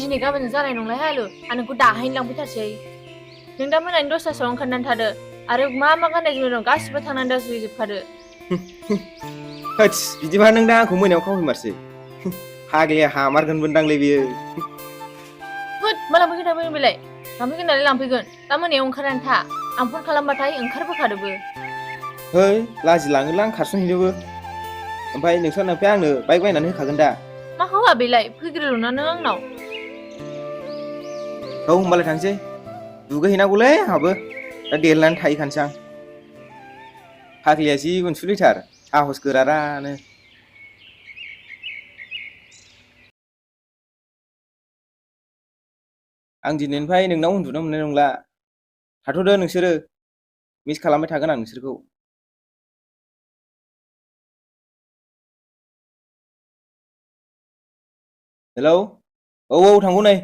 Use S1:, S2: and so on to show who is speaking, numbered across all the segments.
S1: दिनै गाबोन जानाय नंलाय हालु आं नोंखौ दाहायनो लांफैथारसै नों दा मोनानि 10थासोआव ओंखारनानै थादो आरो मा गाननाय जोमनाय दं गासिबो थांनानै दा सुहैजोबखादो
S2: होथस बिदिबा नों दा आंखौ मोनायाव खावफैमारसै हाग्लाया हामारगोनबोदांलै बियो
S1: होद मा लांफैगोन थांफैगोन बेलाय लांफैगोन नालाय लांफैगोन दा मोनायाव ओंखारनानै था आं फन खालामबाथाय ओंखारबोखादोबो
S2: है लाजिलाङोलां खारसनहैनोबो ओमफ्राय नोंस्रा नोमफाया आंनो बाइक बायनानै होखागोन दा
S1: मा होआ बेलाय फैग्रोल'ना नों आंनाव
S2: औ होमबालाय थांसै दुगैहैनांगौलै आंहाबो दा देलानानै थाहैखानोसै आं फाग्लिया जि अनसुलिथार साहस गोरारानो आं दिनैनिफ्राय नोंनाव उन्दुनो मोननाय नंला थाथ'दो नोंसोरो मिस खालामबाय थागोन आं नोंसोरखौ हेलौ औ थांगौ नै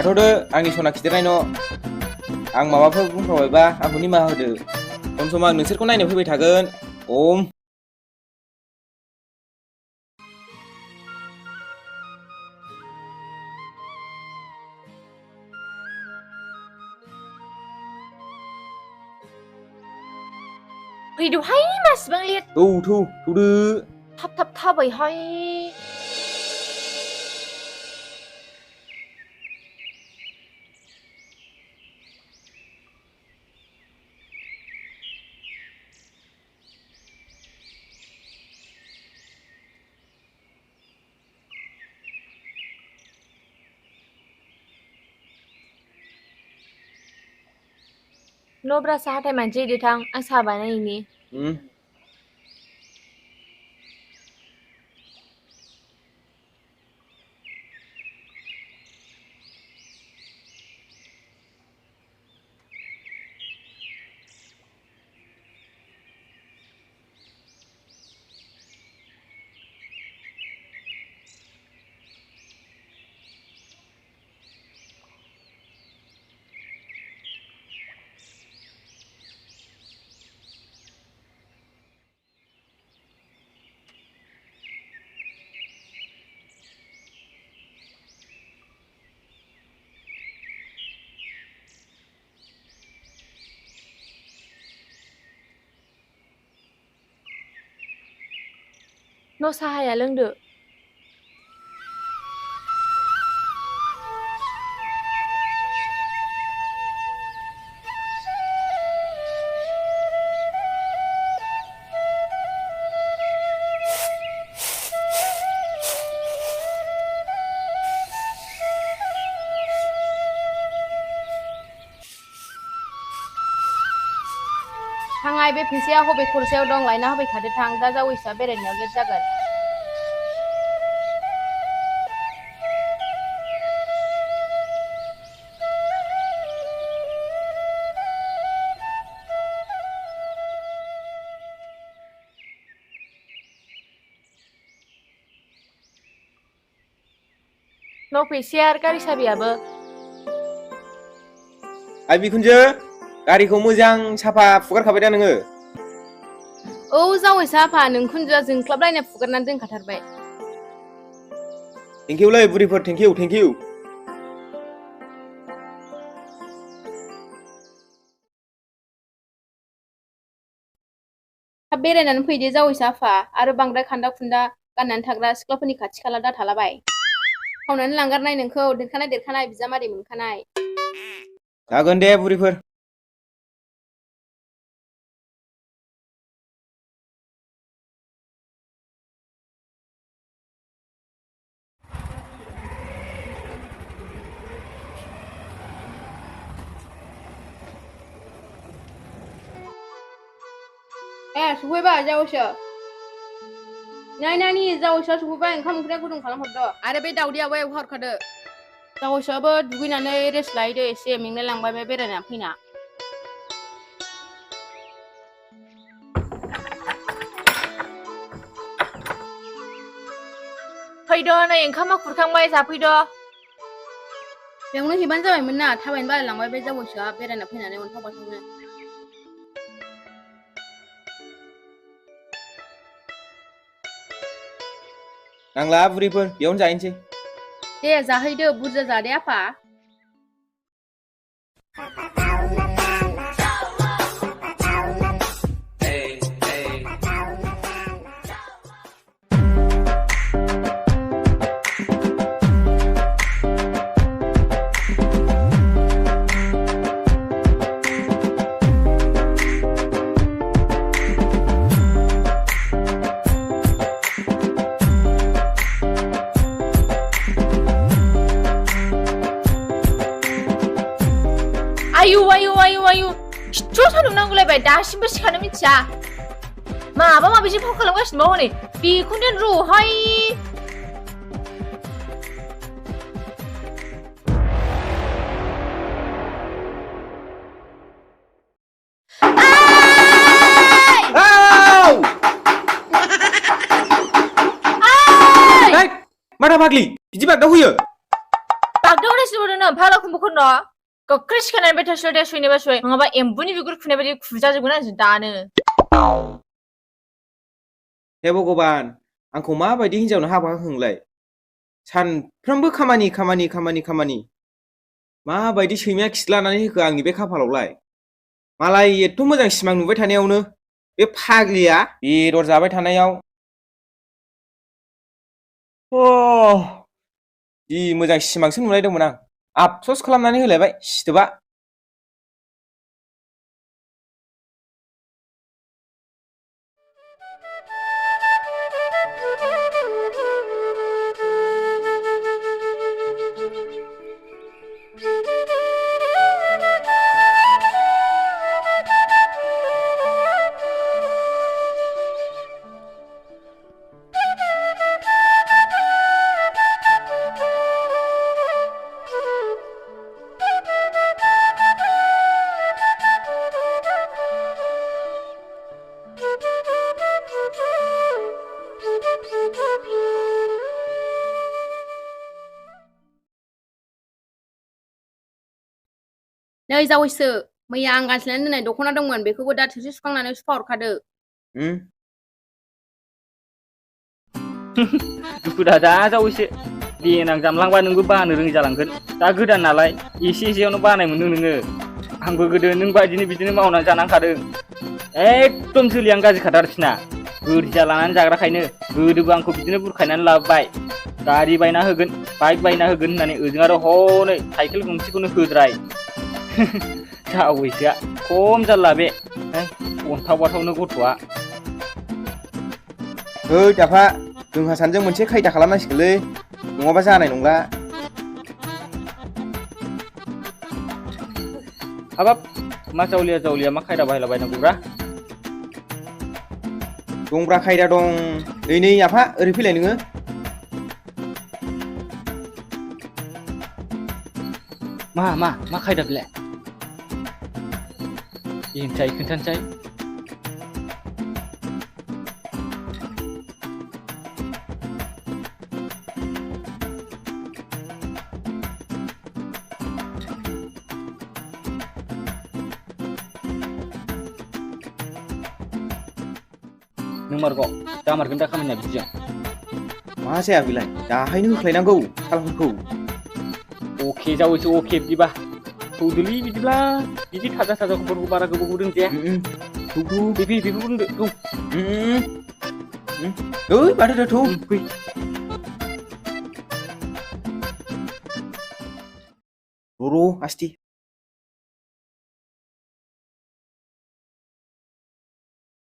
S2: थाथ'दो आंनि सना खिदेरनाय न' आं माबाफोर बुंफ्रांबायबा आंखौ निमाहा होदो सम सम आं नोंसोरखौ नायनो फैबाय थागोन
S1: फैदोहाय मासिबां लेट
S2: थौदो
S1: थाब थाबायहाय न'ब्रा साहा टाइम मानसि हैदो थां आं साहा बानायहैनि न' साहाया लोंदो थांहाय बे फैसाया हबे खरसायाव दं लायना होबाय थादो थां दा जावैसोआ बेरायनायाव लेट जागोन न' फैसाया आरो गारि साबियाबो
S2: आइ बिखुनजो गारिखौ मोजां साफा फुगारखाबाय दा नोङो
S1: औ जावैसो आफा नोंखुनजोआ जोंख्लाबलायनाय फुगारनानै दोनखाथारबाय
S2: थेंकिउलै बुरिफोर थेंकिउ
S1: थाब बेरायनानै फैदो जावैसो आफा आरो बांद्राय खान्दा खुन्दा गाननानै थाग्रा सिख्लाफोरनि खाथि खाला दाथालाबाय खावनानै लांगारनाय नोंखौ देरखानाय बिजामादै मोनखानाय
S2: जागोन दे बुरिफोर
S1: सफैबाय जावैसो नायनानि जावैसोआ सफैबाय ओंखाम ओंख्रिया गुदुं खालामहरदो आरो बे दावदैयाबो एवहरखादो जावैसोआबो दुगैनानै रेस्ट लाहैदो एसे मेंलाय लांबाय बे बेरायना फैना
S3: फैद' नै ओंखामा खुरखांबाय जाफैद'
S1: बेयावनो हैबानो जाबायमोन ना थाबायनो बालायलांबाय बे जावैसोआ बेरायना फैनानै अन्थाव बाथावनो
S2: नांला बुरैफोर बेयावनो जाहैनोसै
S1: दे जाहैदो बुरजा जादे आफा
S3: आयु खिथु सान्दुं नांगौलायबाय दासिमबो सिखारनो मिथिया माबा माबिसो फाव खालामगासिनो हनै बेखौनो र'हाय
S2: माथा फाग्लि बिदि बागदावहोयो
S3: बागदावगासिनो दङ फाग्लाखौनो न' गोख्रै सिखारनानै बे थोरसियाव दै सुहैनोबा सुहै नङाबा एम्बुनि बिगुर खुनाय बायदि खुजाजोबगोन आं दानो
S2: हे भगबान आंखौ माबायदि हिनजावनो हाबा होखोलाय सानफ्रोमबो खामानि माबायदि सैमाया खिलानानै होखो आंनि बे खाफालावलाय मालाय एथ' मोजां सिमां नुबाय थानायावनो बे फाग्लिया बेदर जाबाय थानायाव जि मोजां सिमांसो नुलायदोंमोन आं आफस'स खालामनानै होलायबाय सिथोबा
S1: नै जावैसो मैया आं गानस्लायनानै दोननाय दख'ना दंमोन बेखौबो दा थोरसि सुखांनानै सुफा हरखादो
S4: दुखु दाजा जावैसो देनां जामलांबा नोंबो बानो रोङि जालांगोन दा गोदान नालाय एसेयावनो बानाय मोनदों नोङो आंबो गोदो नों बायदिनो बिदिनो मावनानै जानांखादों एकदम जोलियां गाज्रिखाथारसिना गोरजिया लानानै जाग्राखायनो गोदोबो आंखौ बिदिनो बुरखायनानै लाबोबाय गारि बायना होगोन बाइक बायना होगोन होननानै ओजों आरो हनै साइकेल गंसेखौनो होद्राय जावैसोआ खम जारला बे अन्थाव बाथावनो गथ'आ
S2: ओइ दाफा जोंहा सानैजों मोनसे खायदा खालामनांसिगोनलै नङाबा जानाय नंला
S4: हाबाब मा जावलिया मा खायदा बाहायलाबायनांगौब्रा
S2: दंब्रा खायदा दं नै आफा ओरै फैलाय नोङो
S4: मा खायदा बेलाय खोन्थानोसै नों मारग' जामारगोन दा खामानिया बिदिजों
S2: मा जाया बेलाय दाहायनो होख्लायनांगौ सालफोरखौ
S4: अके जावैसो अके बिदिबा थौदोलै बिदिब्ला बिदि थाजा खबरखौ बारा गोबाव दोनजाया बेफोरखौ दोनदो
S2: ओइ माथो थौ
S4: फै
S2: र' आस्ति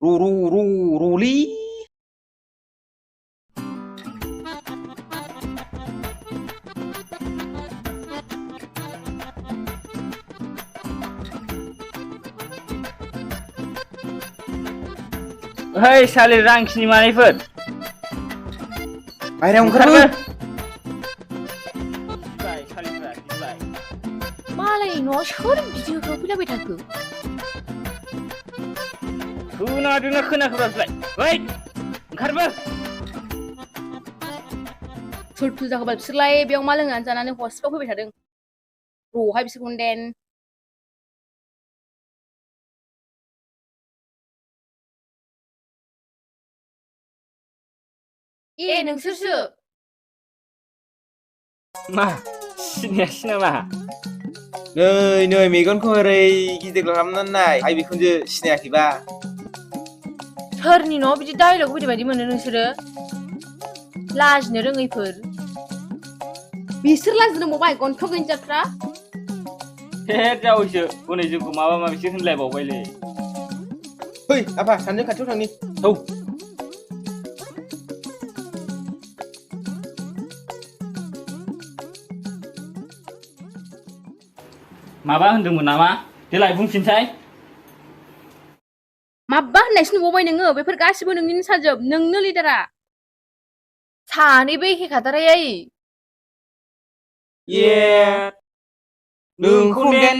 S2: र'लै
S4: ओइ साले रांखिनि मानायफोर
S2: बाहेरायाव ओंखारबो
S3: मालायनि न'आव सोर बिदि होख्रावफैलाबाय थाखो
S4: खोनादोंना खोनाखोब्रा बिलाय ओइ ओंखारबो
S1: थुल जाखोबाय बिसोरलाय बेयाव मा लोंनानै जानानै हस्पिटाल फैबाय थादों र'हाय बिसोरखौनो देन नोंसोरसो
S4: मा सिनायासै नामा?
S2: नै मेगनखौ ओरै गिदिर खालामनानै नाय आइ बिखुनजो सिनायाखैबा
S3: सोरनि न'आव बिदि डायलग फैदो बायदि मोनो नोंसोरो लाजिनो रोङैफोर
S1: बिसोर लाजिनो रोंबावबाय गन्थ' गैयि जाथ्रा
S4: हे जावैसो हनै जोंखौ माबा माबिसो होनलायबावबायलै
S2: फै आफा सानैजों खाथियाव थांनि थौ
S4: माबा होनदोंमोन नामा देलाय बुंफिनसाय
S1: माबा होननायसो नुबावबाय नोङो बेफोर गासिबो नोंनिनो साजोब नोंनो लिडारा
S3: सानैबो एखे खाथारै आइ
S4: ए नोंखौ देन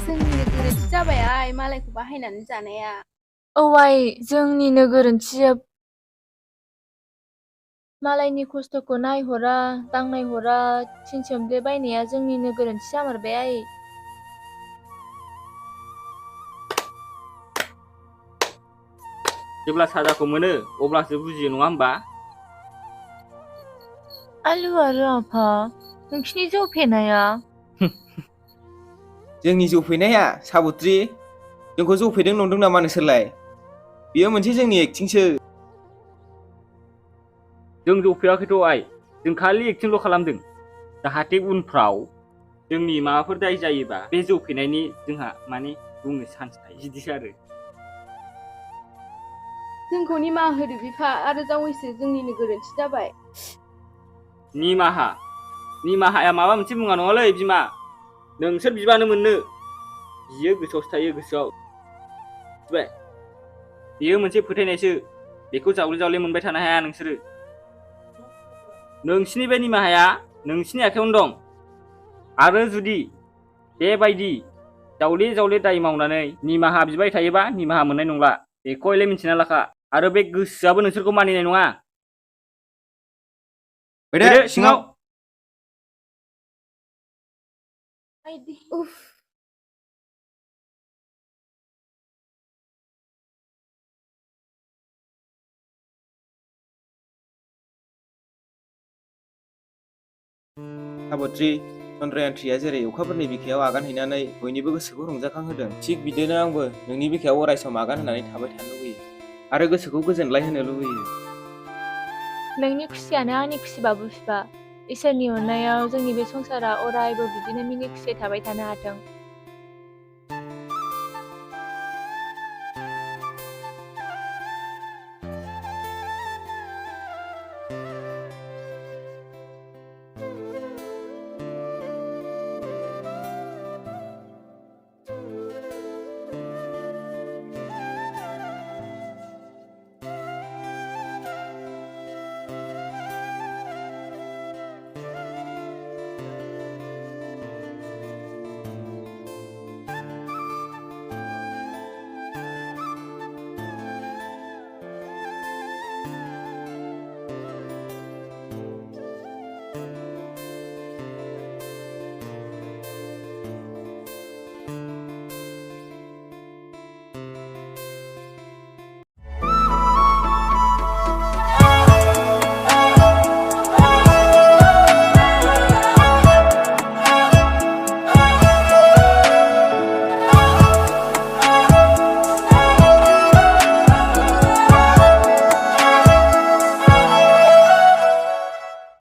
S1: जोंनिनो गोरोन्थि जाबाय आइ मालायखौ बाहायनानै जानाया
S3: औ आइ जोंनिनो गोरोन्थि मालायनि खस्थ'खौ नायहरा दांनायहरा थिन सोमब्ले बायनाया जोंनिनो गोरोन्थि जामारबाय आइ
S4: जेब्ला साजाखौ मोनो अब्लासो बुजियो नङा होमबा
S3: आलु आरो आफा नोंसिनि जौ फेनाया
S2: जोंनि जौ फेनाया साबुत्रि जोंखौ जौ फेदों नंदों नामा नोंसोरलाय बेयो मोनसे जोंनि एक्टिंसो
S4: जों जौफेयाखैथ' आइ जों खालि एक्टिंल' खालामदों जाहाथे उनफ्राव जोंनि माबाफोर दाय जायोबा बे जौ फेनायनि जोंहा माने बुंनो चान्स थायो बिदिसो आरो
S1: जोंखौ निमाहा होदो बिफा आरो जावैसो जोंनिनो गोरोन्थि जाबाय
S4: निमाहाया माबा मोनसे मुङा नङालै बिमा नोंसोर बिबानो मोननो बियो गोसोआवसो थायो गोसोआव मिथिबाय बेयो मोनसे फोथायनायसो बेखौ जावले जावले मोनबाय थानो हाया नोंसोरो नोंसिनि बे निमाहाया नोंसिनि आखायावनो दं आरो जुदि बेबायदि जावले जावले दाय मावनानै निमाहा बिबाय थायोबा निमाहा मोननाय नंला बेखौ हयले मिन्थिना लाखा आरो बे गोसोआबो नोंसोरखौ मानिनाय नङा
S2: फैदो सिङाव
S1: उफ
S2: साबुत्रि चन्द्रायान्त्रिया जेरै अखाफोरनि बिखायाव आगान हैनानै बयनिबो गोसोखौ रंजाखांहोदों थिग बिदिनो आंबो नोंनि बिखायाव अराय सम आगान होनानै थाबाय थानो लुबैयो आरो गोसोखौ गोजोनलाय होनो लुबैयो
S3: नोंनि खुसियानो आंनि खुसिबाबो बिफा इसोरनि अननायाव जोंनि बे संसारा अरायबो बिदिनो मिनि खुसियै थाबाय थानो हाथों